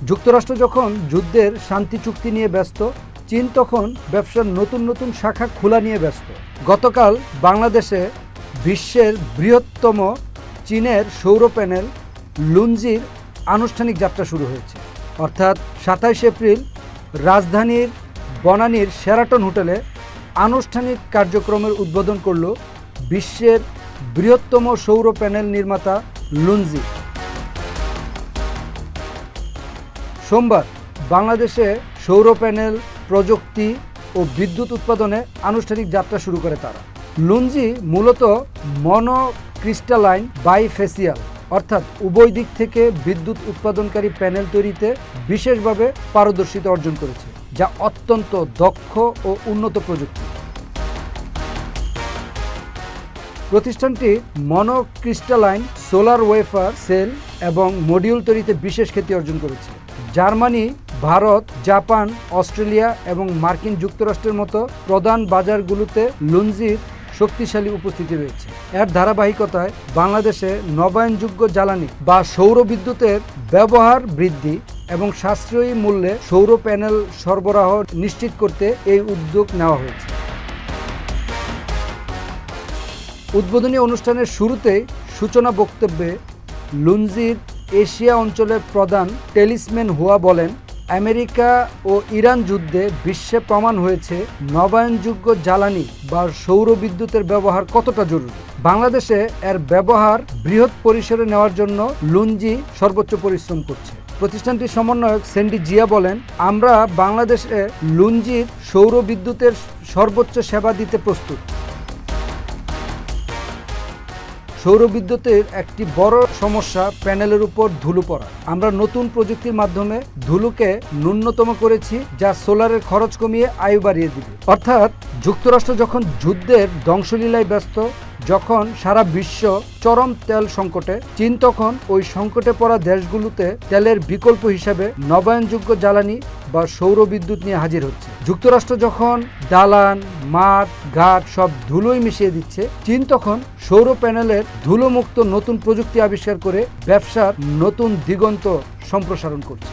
যুক্তরাষ্ট্র যখন যুদ্ধের শান্তি চুক্তি নিয়ে ব্যস্ত, চীন তখন ব্যবসার নতুন নতুন শাখা খোলা নিয়ে ব্যস্ত। গতকাল বাংলাদেশে বিশ্বের বৃহত্তম চীনের সৌর প্যানেল লুনজির আনুষ্ঠানিক যাত্রা শুরু হয়েছে। অর্থাৎ 27 এপ্রিল রাজধানীর বনানীর শেরাটন হোটেলে আনুষ্ঠানিক কার্যক্রমের উদ্বোধন করল বিশ্বের বৃহত্তম সৌর প্যানেল নির্মাতা লুনজি। সোমবার বাংলাদেশে সৌর প্যানেল প্রযুক্তি ও বিদ্যুৎ উৎপাদনে আনুষ্ঠানিক যাত্রা শুরু করে তারা। লুনজি মূলত মনোক্রিস্টালাইন বাইফেসিয়াল অর্থাৎ উভয় দিক থেকে বিদ্যুৎ উৎপাদনকারী প্যানেল তৈরিতে বিশেষভাবে পারদর্শিতা অর্জন করেছে, যা অত্যন্ত দক্ষ ও উন্নত প্রযুক্তি। প্রতিষ্ঠানটি মনোক্রিস্টালাইন সোলার ওয়েফার সেল এবং মডিউল তৈরিতে বিশেষ খ্যাতি অর্জন করেছে। জার্মানি, ভারত, জাপান, অস্ট্রেলিয়া এবং মার্কিন যুক্তরাষ্ট্রের মতো প্রধান বাজারগুলোতে লুনজির শক্তিশালী উপস্থিতি রয়েছে। এর ধারাবাহিকতায় বাংলাদেশে নবায়নযোগ্য জ্বালানি বা সৌর বিদ্যুতের ব্যবহার বৃদ্ধি এবং সাশ্রয়ী মূল্যে সৌর প্যানেল সরবরাহ নিশ্চিত করতে এই উদ্যোগ নেওয়া হয়েছে। উদ্বোধনী অনুষ্ঠানের শুরুতেই সূচনা বক্তব্যে লুনজির এশিয়া অঞ্চলের প্রধান টেলিসম্যান হুয়া বলেন, আমেরিকা ও ইরান যুদ্ধে বিশ্বে প্রমাণ হয়েছে নবায়নযোগ্য জ্বালানি বা সৌর বিদ্যুতের ব্যবহার কতটা জরুরি। বাংলাদেশে এর ব্যবহার বৃহৎ পরিসরে নেওয়ার জন্য লুনজি সর্বোচ্চ পরিশ্রম করছে। প্রতিষ্ঠানটির সমন্বয়ক সেন্ডি জিয়া বলেন, আমরা বাংলাদেশে লুনজির সৌর বিদ্যুতের সর্বোচ্চ সেবা দিতে প্রস্তুত। সৌর বিদ্যুতের একটি বড় সমস্যা প্যানেলের উপর ধুলো পড়া। আমরা নতুন প্রযুক্তির মাধ্যমে ধুলোকে ন্যূনতম করেছি, যা সোলারের খরচ কমিয়ে আয়ু বাড়িয়ে দিবে। অর্থাৎ যুক্তরাষ্ট্র যখন যুদ্ধের ধ্বংসলীলায় ব্যস্ত, যখন সারা বিশ্ব চরম তেল সংকটে, চীন তখন ওই সংকটে পড়া দেশগুলোতে তেলের বিকল্প হিসাবে নবায়নযোগ্য জ্বালানি বা সৌর বিদ্যুৎ নিয়ে হাজির হচ্ছে। যুক্তরাষ্ট্র যখন দালান, মাঠ, ঘাট সব ধুলোয় মিশিয়ে দিচ্ছে, চীন তখন সৌর প্যানেলের ধুলোমুক্ত নতুন প্রযুক্তি আবিষ্কার করে ব্যবসার নতুন দিগন্ত সম্প্রসারণ করছে।